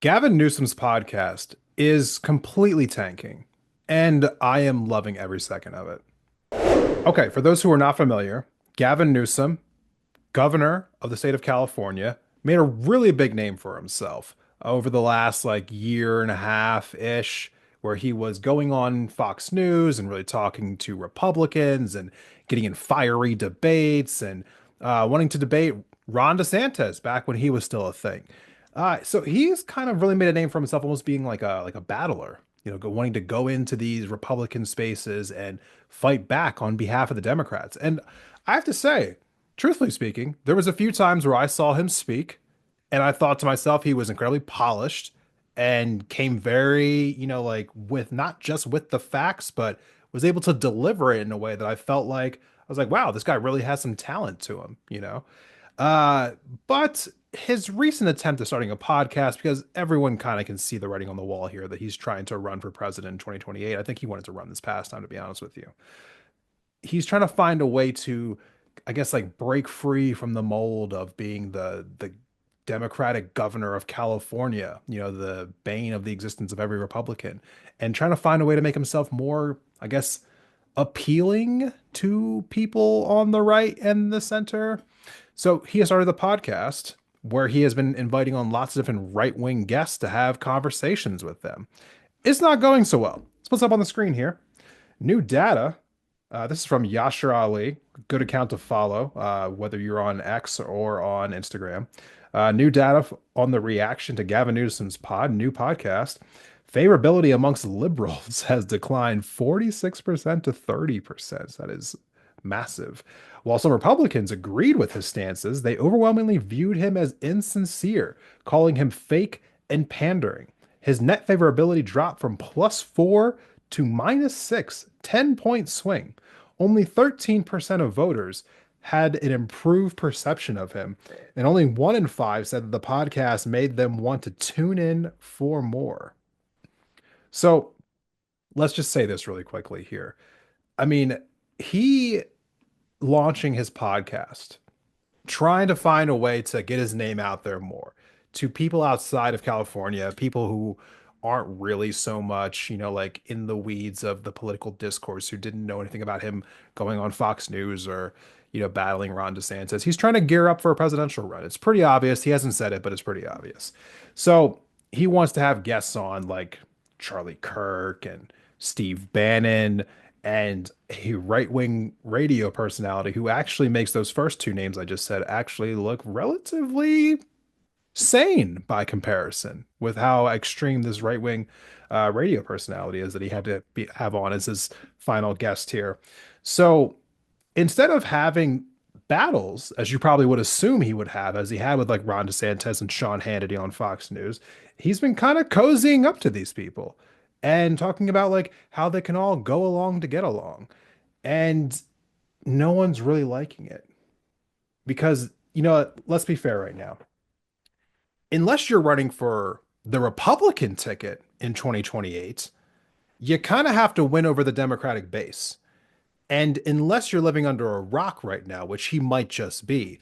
Gavin Newsom's podcast is completely tanking, and I am loving every second of it. Okay, for those who are not familiar, Gavin Newsom, governor of the state of California, made a really big name for himself over the last year and a half ish, where he was going on Fox News and really talking to Republicans and getting in fiery debates and wanting to debate Ron DeSantis back when he was still a thing. So he's kind of really made a name for himself, almost being like a battler, wanting to go into these Republican spaces and fight back on behalf of the Democrats. And I have to say, truthfully speaking, there was a few times where I saw him speak and I thought to myself he was incredibly polished and came very, with not just with the facts, but was able to deliver it in a way that I felt like I was like, wow, this guy really has some talent to him. Uh, but his recent attempt at starting a podcast, because everyone kind of can see the writing on the wall here that he's trying to run for president in 2028. I think he wanted to run this past time, to be honest with you. He's trying to find a way to, I guess, like break free from the mold of being the Democratic governor of California, the bane of the existence of every Republican, and trying to find a way to make himself more, I guess, appealing to people on the right and the center. So he has started the podcast where he has been inviting on lots of different right-wing guests to have conversations with them. It's not going so well. Let's what's up on the screen here. New data. This is from Yashar Ali. Good account to follow, whether you're on X or on Instagram. New data on the reaction to Gavin Newsom's new podcast. Favorability amongst liberals has declined 46% to 30%. That is massive. While some Republicans agreed with his stances, they overwhelmingly viewed him as insincere, calling him fake and pandering. His net favorability dropped from +4 to -6, 10-point swing. Only 13% of voters had an improved perception of him, and only 1 in 5 said that the podcast made them want to tune in for more. So let's just say this really quickly here. I mean, he launching his podcast, trying to find a way to get his name out there more to people outside of California, people who aren't really so much, like in the weeds of the political discourse, who didn't know anything about him going on Fox News or, battling Ron DeSantis. He's trying to gear up for a presidential run. It's pretty obvious. He hasn't said it, but it's pretty obvious. So he wants to have guests on like Charlie Kirk and Steve Bannon and a right-wing radio personality who actually makes those first two names I just said actually look relatively sane by comparison with how extreme this right-wing radio personality is that he had to have on as his final guest here. So instead of having battles, as you probably would assume he would have, as he had with like Ron DeSantis and Sean Hannity on Fox News, he's been kind of cozying up to these people and talking about like how they can all go along to get along. And no one's really liking it because, let's be fair right now. Unless you're running for the Republican ticket in 2028, you kind of have to win over the Democratic base. And unless you're living under a rock right now, which he might just be,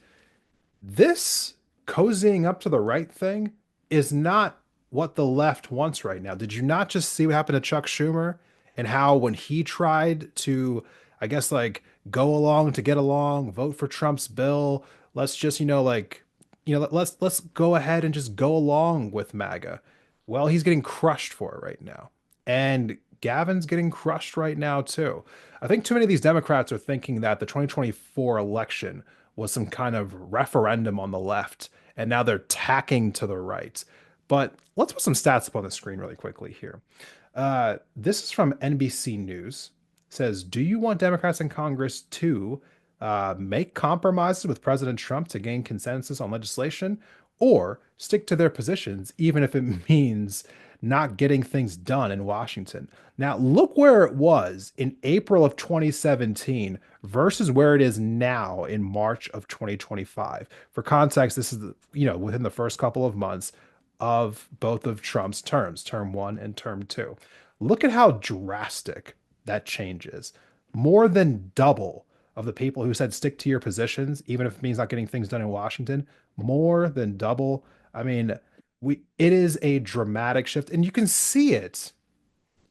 this cozying up to the right thing is not what the left wants right now. Did you not just see what happened to Chuck Schumer and how when he tried to, I guess, like go along to get along, vote for Trump's bill, let's just, let's go ahead and just go along with MAGA. Well, he's getting crushed for it right now. And Gavin's getting crushed right now too. I think too many of these Democrats are thinking that the 2024 election was some kind of referendum on the left, and now they're tacking to the right. But let's put some stats up on the screen really quickly here. This is from NBC News. It says, do you want Democrats in Congress to make compromises with President Trump to gain consensus on legislation, or stick to their positions, even if it means not getting things done in Washington? Now, look where it was in April of 2017 versus where it is now in March of 2025. For context, this is, within the first couple of months of both of Trump's terms, term one and term two. Look at how drastic that change is. More than double of the people who said stick to your positions, even if it means not getting things done in Washington, more than double. I mean, It is a dramatic shift, and you can see it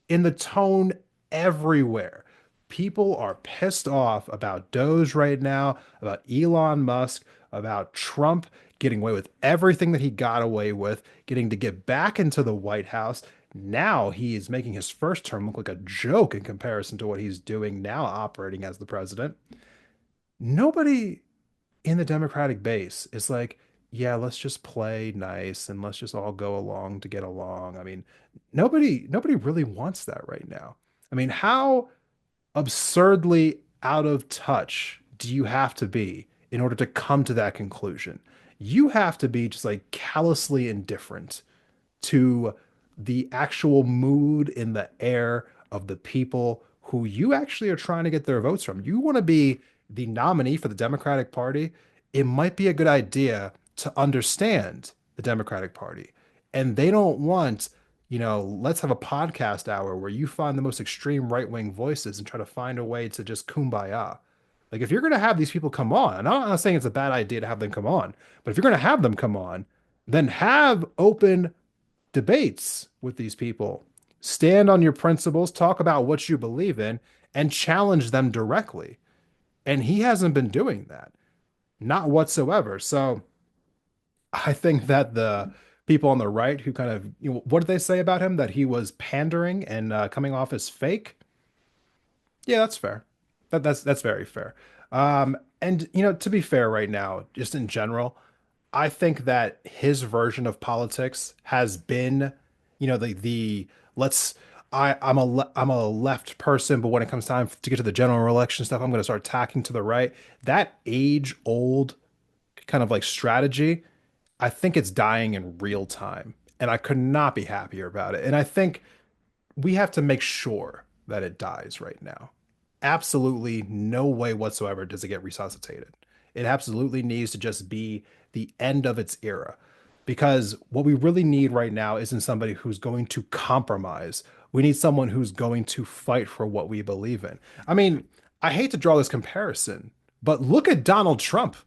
in the tone everywhere. People are pissed off about Doge right now, about Elon Musk, about Trump getting away with everything that he got away with, getting to get back into the White House. Now he is making his first term look like a joke in comparison to what he's doing now, operating as the president. Nobody in the Democratic base is like, yeah, let's just play nice and let's just all go along to get along. I mean, nobody really wants that right now. I mean, how absurdly out of touch do you have to be in order to come to that conclusion? You have to be just like callously indifferent to the actual mood in the air of the people who you actually are trying to get their votes from. You want to be the nominee for the Democratic Party. It might be a good idea to understand the Democratic Party. And they don't want, let's have a podcast hour where you find the most extreme right-wing voices and try to find a way to just kumbaya. Like if you're going to have these people come on, and I'm not saying it's a bad idea to have them come on, but if you're going to have them come on, then have open debates with these people. Stand on your principles, talk about what you believe in, and challenge them directly. And he hasn't been doing that, not whatsoever. So I think that the people on the right who kind of, what did they say about him? That he was pandering and coming off as fake. Yeah, that's fair. That's very fair. And to be fair, right now, just in general, I think that his version of politics has been, the let's I'm a left person, but when it comes time to get to the general election stuff, I'm going to start tacking to the right. That age old kind of like strategy, I think it's dying in real time, and I could not be happier about it. And I think we have to make sure that it dies right now. Absolutely no way whatsoever does it get resuscitated. It absolutely needs to just be the end of its era. Because what we really need right now isn't somebody who's going to compromise. We need someone who's going to fight for what we believe in. I mean, I hate to draw this comparison, but look at Donald Trump.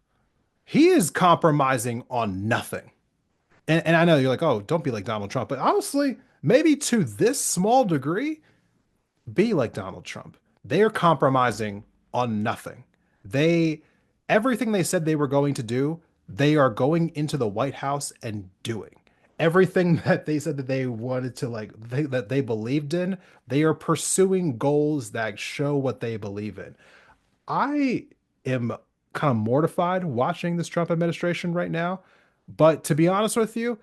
He is compromising on nothing. And I know you're like, oh, don't be like Donald Trump. But honestly, maybe to this small degree, be like Donald Trump. They are compromising on nothing. They, everything they said they were going to do, they are going into the White House and doing. Everything that they said that they wanted to that they believed in, they are pursuing goals that show what they believe in. I am kind of mortified watching this Trump administration right now, but to be honest with you,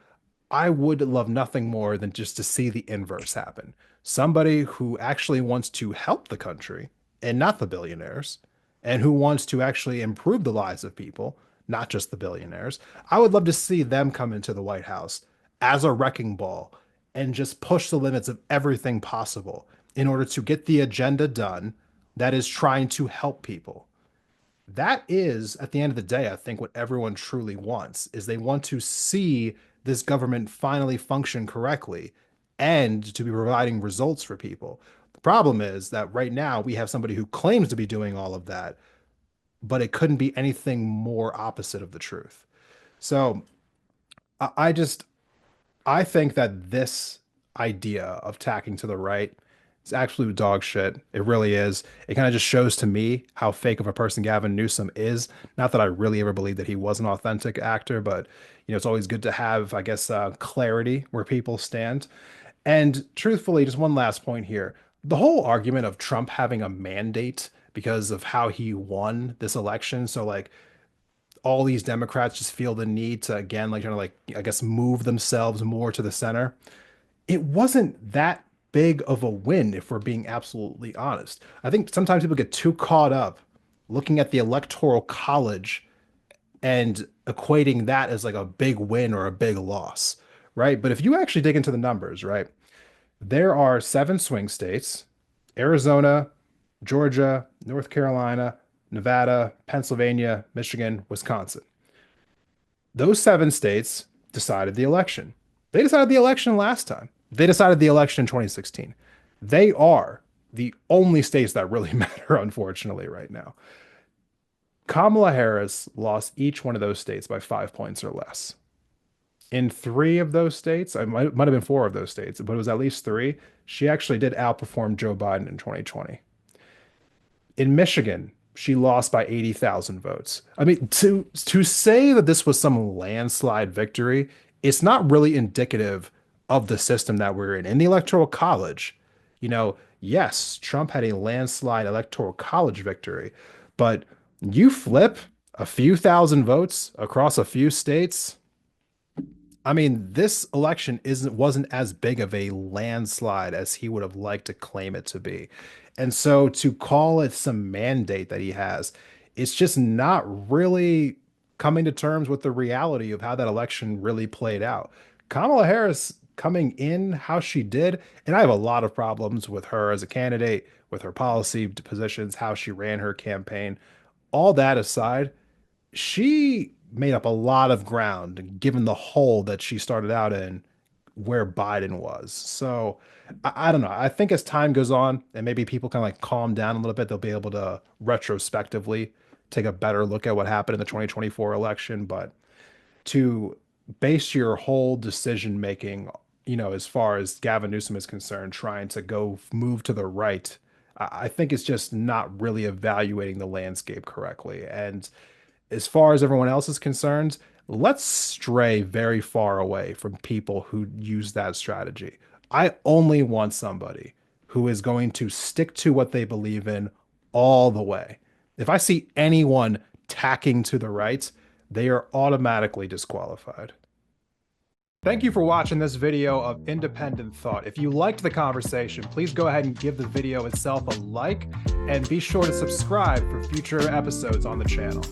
I would love nothing more than just to see the inverse happen. Somebody who actually wants to help the country and not the billionaires, and who wants to actually improve the lives of people, not just the billionaires. I would love to see them come into the White House as a wrecking ball and just push the limits of everything possible in order to get the agenda done that is trying to help people. That is, at the end of the day, I think what everyone truly wants is they want to see this government finally function correctly and to be providing results for people. The problem is that right now we have somebody who claims to be doing all of that, but it couldn't be anything more opposite of the truth. So I just I think that this idea of tacking to the right is absolute dog shit. It really is. It kind of just shows to me how fake of a person Gavin Newsom is. Not that I really ever believed that he was an authentic actor, but it's always good to have, I guess, clarity where people stand. And truthfully, just one last point here. The whole argument of Trump having a mandate because of how he won this election. So like all these Democrats just feel the need to again like trying to like I guess move themselves more to the center. It wasn't that big of a win if we're being absolutely honest. I think sometimes people get too caught up looking at the electoral college and equating that as like a big win or a big loss, right? But if you actually dig into the numbers, right? There are seven swing states: Arizona, Georgia, North Carolina, Nevada, Pennsylvania, Michigan, Wisconsin. Those seven states decided the election. They decided the election last time. They decided the election in 2016. They are the only states that really matter, unfortunately, right now. Kamala Harris lost each one of those states by 5 points or less. In three of those states, I might have been four of those states, but it was at least three. She actually did outperform Joe Biden in 2020. In Michigan, she lost by 80,000 votes. I mean, to say that this was some landslide victory, it's not really indicative of the system that we're in. In the Electoral College, yes, Trump had a landslide Electoral College victory, but you flip a few thousand votes across a few states. I mean, this election wasn't as big of a landslide as he would have liked to claim it to be. And so to call it some mandate that he has, it's just not really coming to terms with the reality of how that election really played out. Kamala Harris coming in how she did, and I have a lot of problems with her as a candidate, with her policy positions, how she ran her campaign. All that aside, she made up a lot of ground given the hole that she started out in where Biden was. So I don't know. I think as time goes on and maybe people kind of like calm down a little bit, they'll be able to retrospectively take a better look at what happened in the 2024 election. But to base your whole decision making, as far as Gavin Newsom is concerned, trying to go move to the right, I think it's just not really evaluating the landscape correctly. And as far as everyone else is concerned, let's stray very far away from people who use that strategy. I only want somebody who is going to stick to what they believe in all the way. If I see anyone tacking to the right, they are automatically disqualified. Thank you for watching this video of independent thought. If you liked the conversation, please go ahead and give the video itself a like and be sure to subscribe for future episodes on the channel.